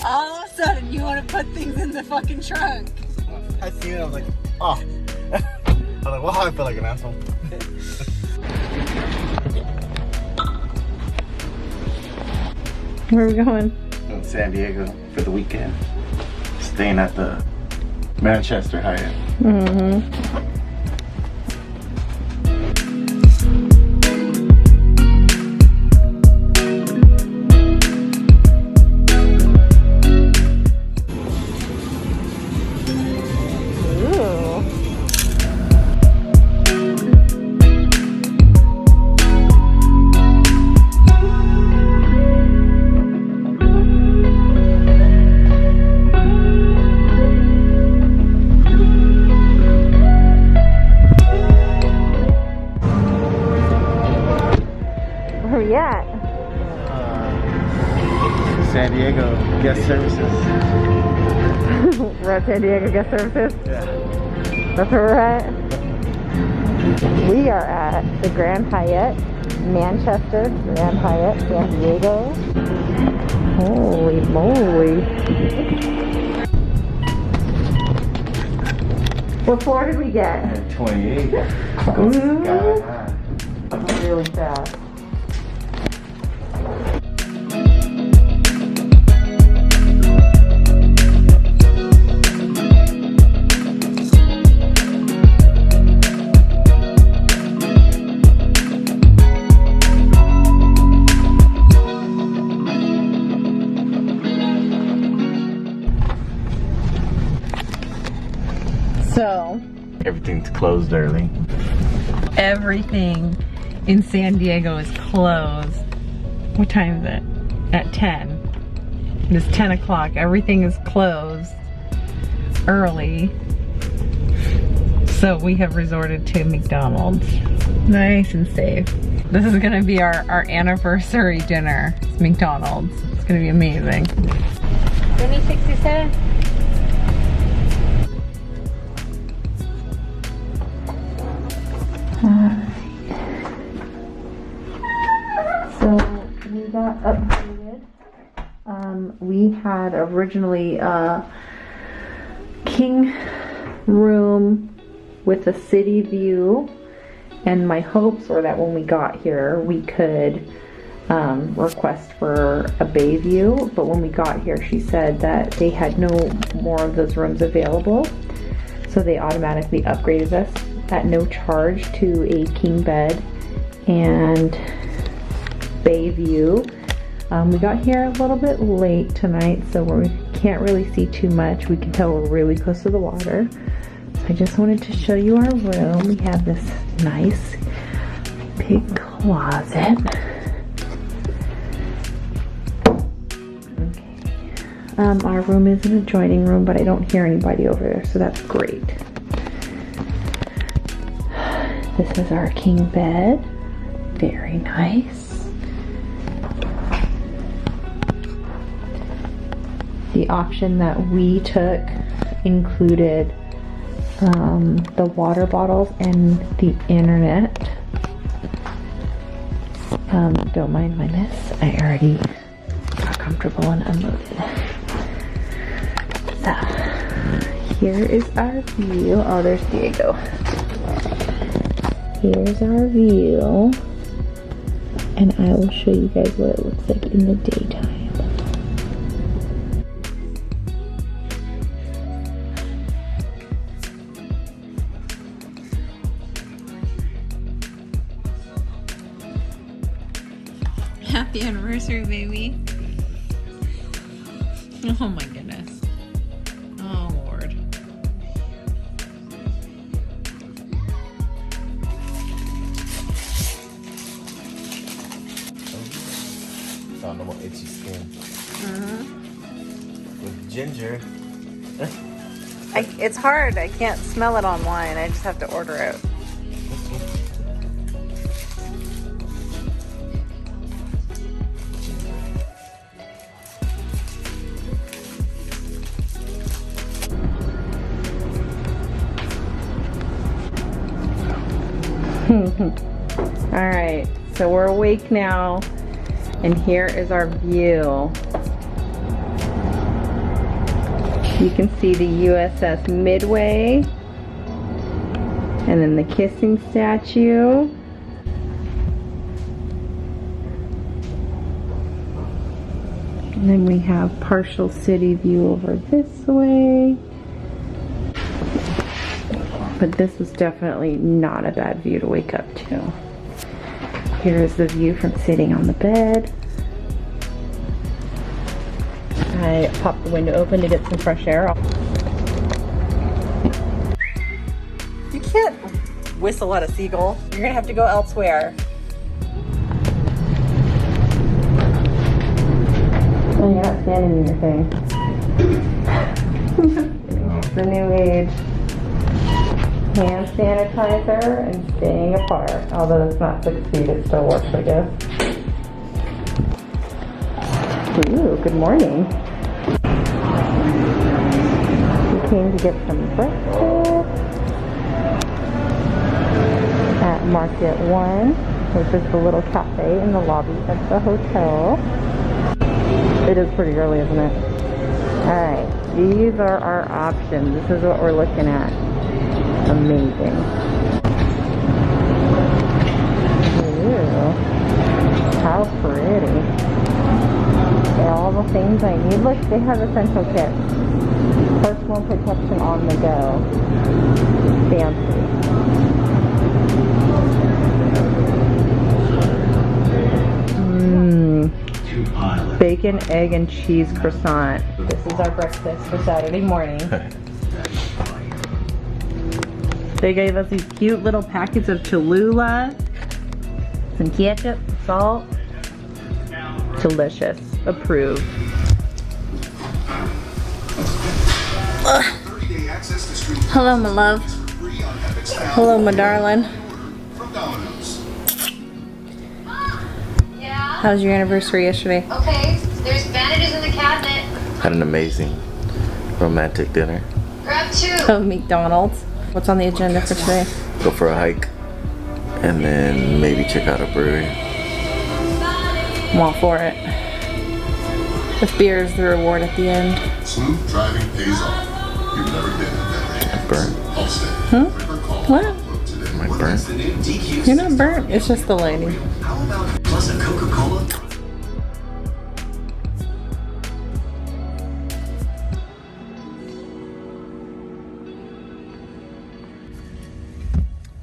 All of a sudden, you want to put things in the fucking trunk. I seen it, I was like, oh. I was like, wow, I feel like an asshole. Where are we going? In San Diego for the weekend. Staying at the Manchester Hyatt. Mm-hmm. Where we at? San Diego Guest Services. We're at San Diego Guest Services? Yeah. That's where we're at? We are at the Grand Hyatt, Manchester, Grand Hyatt, San Diego. Holy moly. What floor did we get? 28. Really fast. So, everything's closed early. everything in San Diego is closed. What time is it? At 10. It is 10 o'clock. Everything is closed early. So we have resorted to McDonald's. Nice and safe. This is gonna be our anniversary dinner. It's McDonald's. It's gonna be amazing. 2067. So we got upgraded. We had originally a king room with a city view, and my hopes were that when we got here we could request for a bay view, but when we got here she said that they had no more of those rooms available, so they automatically upgraded us at no charge to a king bed and bay view. We got here a little bit late tonight, so we can't really see too much. We can tell we're really close to the water. So I just wanted to show you our room. We have this nice big closet. Okay. Our room is an adjoining room, but I don't hear anybody over there, so that's great. This is our king bed. Very nice. The option that we took included the water bottles and the internet. Don't mind my mess. I already got comfortable and unloaded. So, here is our view. Oh, there's Diego. Here's our view. And I will show you guys what it looks like in the daytime. Happy anniversary, baby. Oh my goodness. Oh Lord. Found no more itchy skin. With ginger. It's hard. I can't smell it online. I just have to order it. Alright, so we're awake now, and here is our view. You can see the USS Midway. And then the kissing statue. And then we have partial city view over this way. But this was definitely not a bad view to wake up to. Here's the view from sitting on the bed. I popped the window open to get some fresh air. You can't whistle at a seagull. You're gonna have to go elsewhere. Oh, you're not standing in your thing. It's the new age. Hand sanitizer and staying apart. Although it's not 6 feet, it still works, I guess. Ooh, good morning. We came to get some breakfast at Market 1, which is the little cafe in the lobby of the hotel. It is pretty early, isn't it? Alright, these are our options. This is what we're looking at. Amazing. Ooh, how pretty. All the things I need. Look, they have essential kits. Personal protection on the go. Fancy. Bacon, egg, and cheese croissant. This is our breakfast for Saturday morning. They gave us these cute little packets of Cholula, some ketchup, salt. Delicious. Approved. Hello, my love. Hello, my darling. How was your anniversary yesterday? Okay, there's bandages in the cabinet. Had an amazing romantic dinner. Grab 2. Oh, McDonald's. What's on the agenda for today? Go for a hike. And then maybe check out a brewery. I'm all for it. If beer is the reward at the end. Smooth driving pays off. You've never been that Burnt. What? Am I burnt? You're not burnt. It's just the lighting. How about plus a Coca-Cola?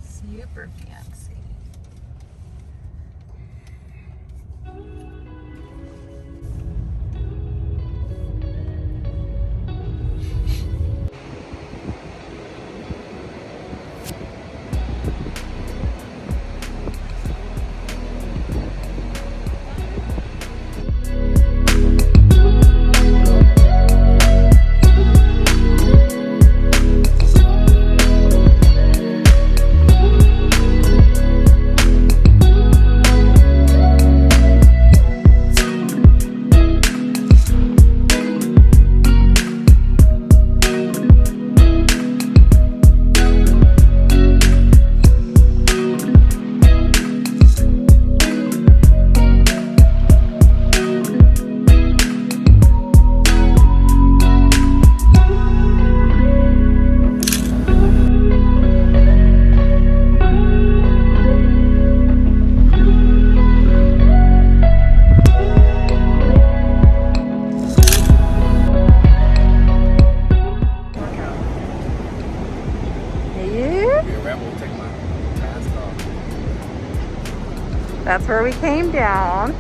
Super fancy. That's where we came down.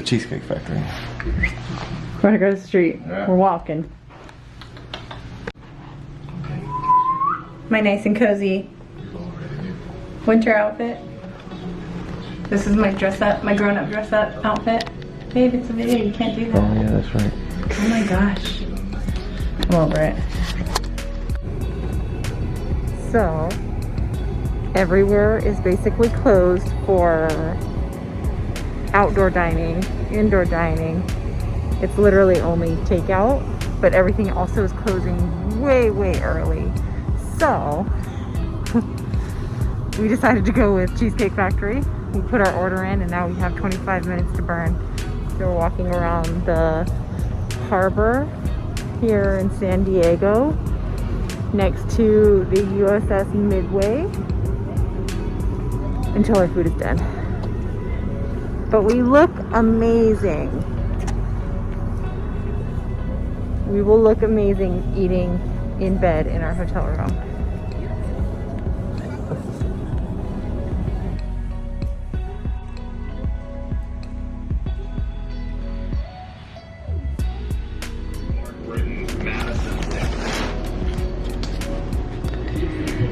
Cheesecake Factory. We're gonna go to the street. Yeah. We're walking. My nice and cozy winter outfit. This is my dress up, my grown up dress up outfit. Babe, it's a video, you can't do that. Oh yeah, that's right. Oh my gosh. I'm over it. So, everywhere is basically closed for outdoor dining, indoor dining. It's literally only takeout, but everything also is closing way, way early. So, we decided to go with Cheesecake Factory. We put our order in and now we have 25 minutes to burn. So we're walking around the harbor here in San Diego next to the USS Midway until our food is done. But we look amazing. We will look amazing eating in bed in our hotel room.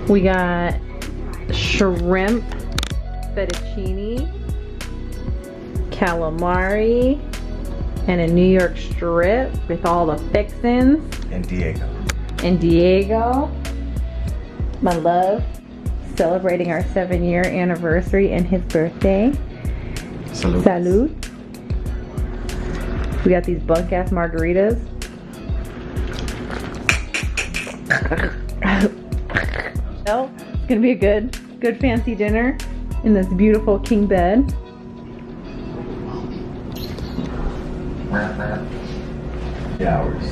We got shrimp fettuccine, calamari, and a New York strip with all the fixins. And Diego. And Diego, my love, celebrating our 7-year anniversary and his birthday. Salud. Salud. We got these bunk ass margaritas. Well, it's gonna be a good fancy dinner in this beautiful king bed. Hours.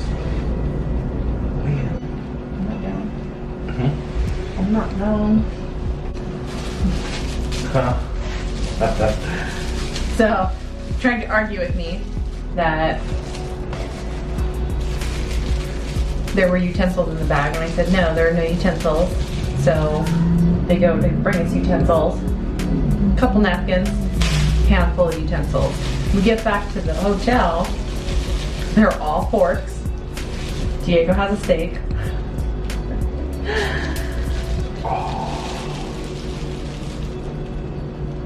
I'm not known. So, trying to argue with me that there were utensils in the bag, and I said no, there are no utensils. So they go to bring us utensils, a couple napkins, handful of utensils. We get back to the hotel, they're all forks. Diego has a steak.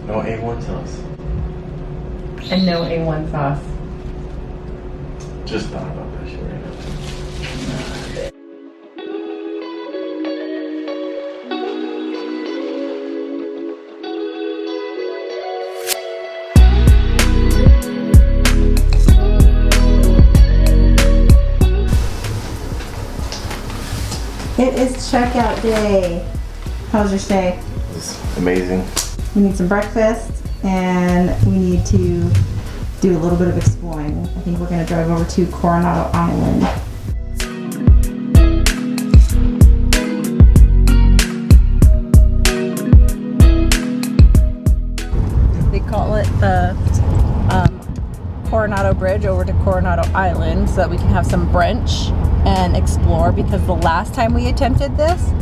No A1 sauce. And no A1 sauce. Just thought about that shit right now. It is checkout day. How's your stay? It's amazing. We need some breakfast and we need to do a little bit of exploring. I think we're gonna drive over to Coronado Island. They call it the Coronado Bridge over to Coronado Island so that we can have some brunch and explore, because the last time we attempted this,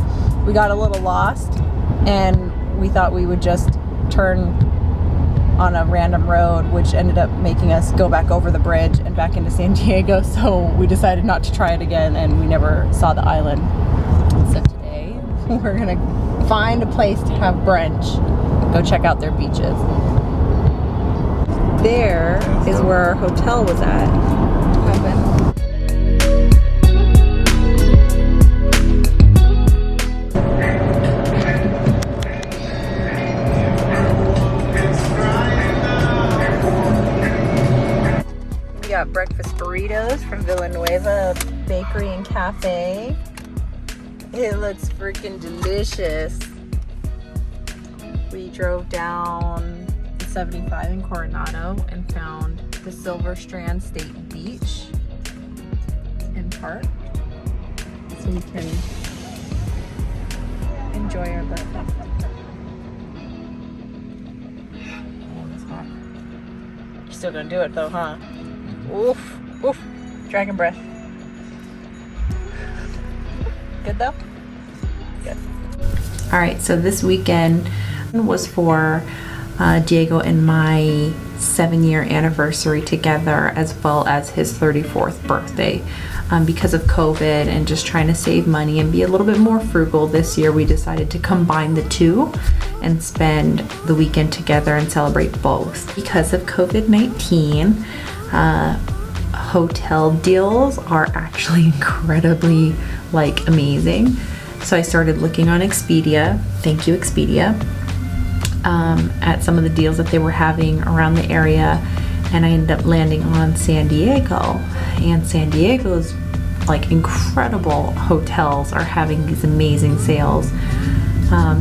we got a little lost and we thought we would just turn on a random road, which ended up making us go back over the bridge and back into San Diego. So we decided not to try it again and we never saw the island. So today we're gonna find a place to have brunch, go check out their beaches. There is where our hotel was at. We got breakfast burritos from Villanueva Bakery and Cafe. It looks freaking delicious. We drove down 75 in Coronado and found the Silver Strand State Beach and Park, so we can enjoy our breakfast. Oh, it's hot. You're still gonna do it though, huh? Oof, oof, dragon breath. Good though? Good. All right, so this weekend was for Diego and my 7-year anniversary together, as well as his 34th birthday. Because of COVID and just trying to save money and be a little bit more frugal this year, we decided to combine the two and spend the weekend together and celebrate both. Because of COVID-19, hotel deals are actually incredibly amazing. So I started looking on Expedia, thank you Expedia, at some of the deals that they were having around the area, and I ended up landing on San Diego. And San Diego's incredible hotels are having these amazing sales.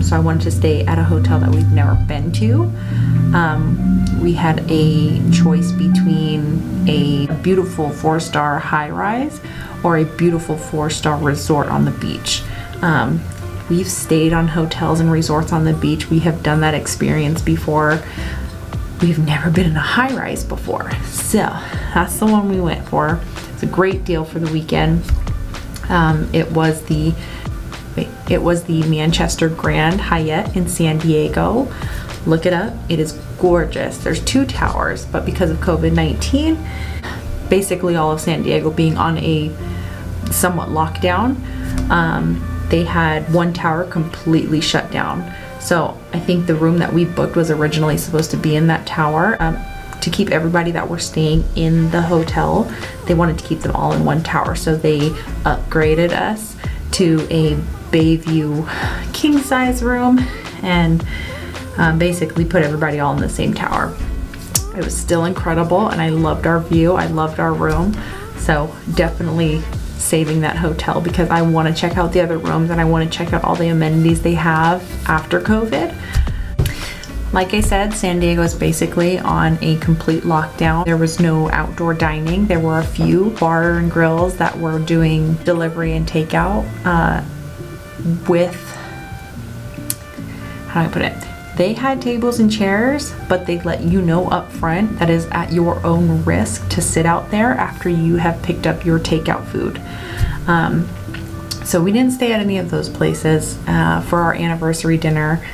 So I wanted to stay at a hotel that we've never been to. We had a choice between a beautiful 4-star high-rise or a beautiful 4-star resort on the beach. We've stayed on hotels and resorts on the beach. We have done that experience before. We've never been in a high-rise before. So that's the one we went for. It's a great deal for the weekend. It was the Manchester Grand Hyatt in San Diego. Look it up. It is gorgeous. There's 2 towers, but because of COVID-19, basically all of San Diego being on a somewhat lockdown, they had 1 tower completely shut down. So I think the room that we booked was originally supposed to be in that tower. To keep everybody that were staying in the hotel, they wanted to keep them all in 1 tower. So they upgraded us to a Bayview king size room and basically put everybody all in the same tower. It was still incredible, and I loved our view. I loved our room. So definitely saving that hotel because I want to check out the other rooms and I want to check out all the amenities they have after COVID. Like I said, San Diego is basically on a complete lockdown. There was no outdoor dining. There were a few bar and grills that were doing delivery and takeout with, how do I put it? They had tables and chairs, but they let you know up front that is at your own risk to sit out there after you have picked up your takeout food. So we didn't stay at any of those places for our anniversary dinner.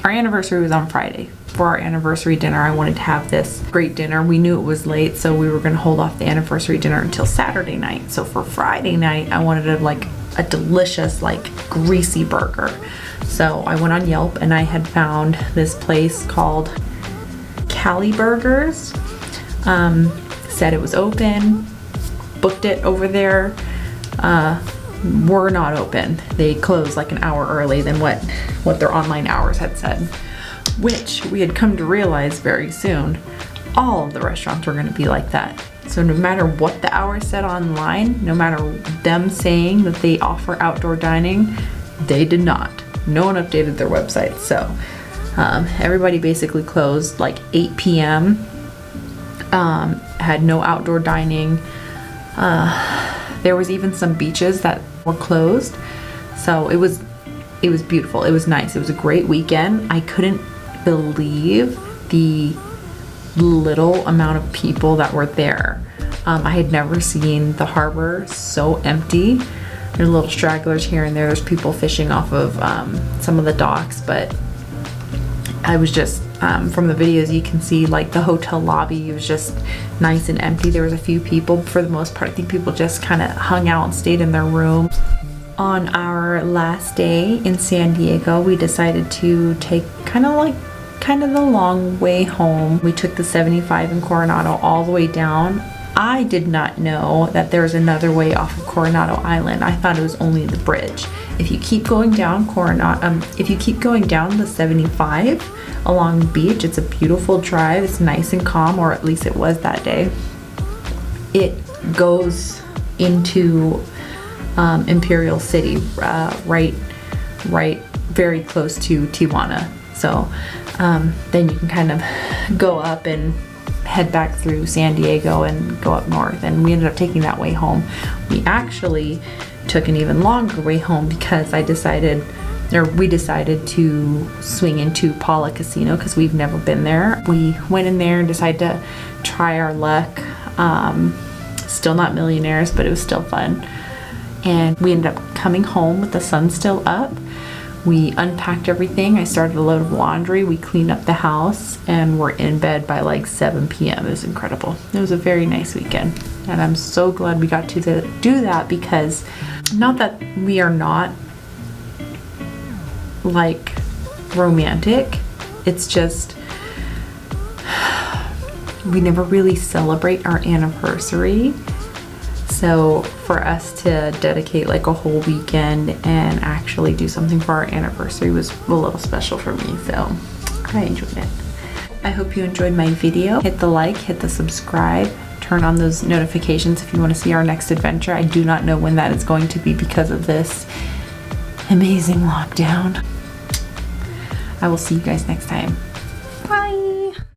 Our anniversary was on Friday. For our anniversary dinner, I wanted to have this great dinner. We knew it was late, so we were gonna hold off the anniversary dinner until Saturday night. So for Friday night, I wanted a delicious, greasy burger. So I went on Yelp and I had found this place called Cali Burgers. Said it was open, booked it over there. Were not open. They closed an hour early than what their online hours had said, which we had come to realize very soon. All of the restaurants were going to be like that. So no matter what the hours said online, no matter them saying that they offer outdoor dining, they did not. No one updated their website. So everybody basically closed 8 p.m. Had no outdoor dining. There was even some beaches that were closed. So it was beautiful. It was nice. It was a great weekend. I couldn't believe the little amount of people that were there. I had never seen the harbor so empty. There's little stragglers here and there. There's people fishing off of some of the docks, but I was just, from the videos you can see the hotel lobby, it was just nice and empty. There was a few people, for the most part. I think people just kind of hung out and stayed in their rooms. On our last day in San Diego, we decided to take kind of the long way home. We took the 75 in Coronado all the way down. I did not know that there's another way off of Coronado Island. I thought it was only the bridge. If you keep going down if you keep going down the 75 along the beach, it's a beautiful drive. It's nice and calm, or at least it was that day. It goes into Imperial City, right very close to Tijuana. So then you can kind of go up and head back through San Diego and go up north, and we ended up taking that way home. We actually took an even longer way home because we decided to swing into Paula Casino because we've never been there. We went in there and decided to try our luck. Still not millionaires, but it was still fun. And we ended up coming home with the sun still up. We unpacked everything. I started a load of laundry. We cleaned up the house and we're in bed by like 7 p.m. It was incredible. It was a very nice weekend. And I'm so glad we got to do that, because not that we are not like romantic. It's just we never really celebrate our anniversary. So for us to dedicate like a whole weekend and actually do something for our anniversary was a little special for me. So I enjoyed it. I hope you enjoyed my video. Hit the like, hit the subscribe, turn on those notifications if you want to see our next adventure. I do not know when that is going to be because of this amazing lockdown. I will see you guys next time.